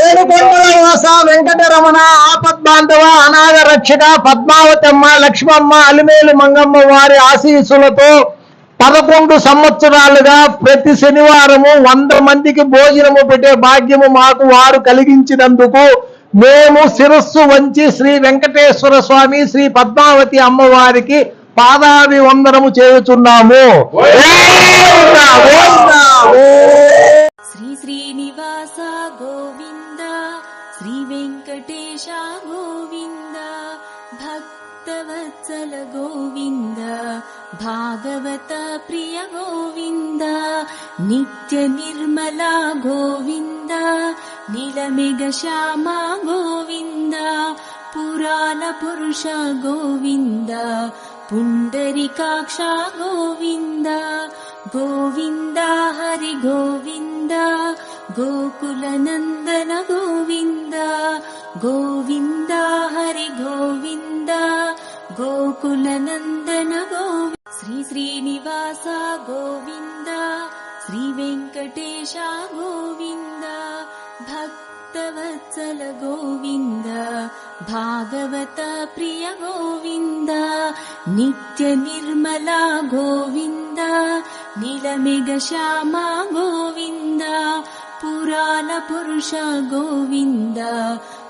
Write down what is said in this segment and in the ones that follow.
ఏడుకొండల వాస వెంకటరమణ ఆపద్బాంధవ అనాథ రక్షక పద్మావతమ్మ లక్ష్మమ్మ అలిమేలు మంగమ్మ వారి ఆశీస్సులతో 11 సంవత్సరాలుగా ప్రతి శనివారము 100 మందికి భోజనము పెట్టే భాగ్యము మాకు వారు కలిగించినందుకు మేము శిరస్సు వంచి శ్రీ వెంకటేశ్వర స్వామి శ్రీ పద్మావతి అమ్మవారికి పాదాభివందనము చేయుచున్నాము. శ్రీ శ్రీనివాస గోవింద శ్రీ వెంకటేశ గోవింద భక్తవత్సల గోవింద భాగవత ప్రియ గోవింద నిత్య నిర్మల గోవింద నీలమేఘ శ్యామ గోవింద పురాణ పురుష గోవింద పుండరీకాక్ష గోవింద గోవింద హరి గోవింద గోకుల నందన గోవింద గోవింద హరి గోవింద గోకుల నందన గోవింద శ్రీ శ్రీనివాస గోవింద శ్రీ వెంకటేశ గోవింద భక్తవత్సల గోవింద భాగవత ప్రియ గోవింద నిత్య నిర్మల గోవింద నీలమేఘ శ్యామ గోవింద పురాణ పురుష గోవింద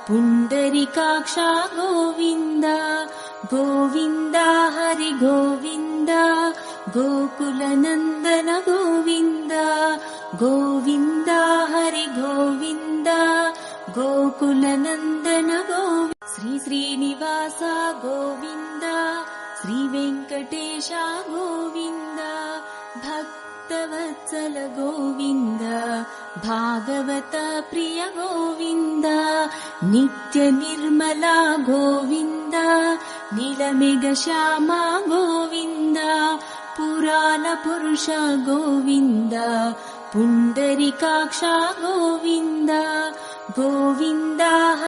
పుండరీకాక్ష గోవింద గోవింద హరి గోవింద గోకుల నందన గోవింద గోవింద హరి గోవింద గోకుల నందన గోవింద శ్రీ శ్రీనివాస గోవింద శ్రీ వెంకటేశ గోవింద భక్తవత్సల గోవింద భాగవత ప్రియ గోవింద నిత్య నిర్మల గోవింద నీలమేఘ శ్యామ గోవింద పురాణ పురుష గోవింద పుండరీకాక్ష గోవింద గోవింద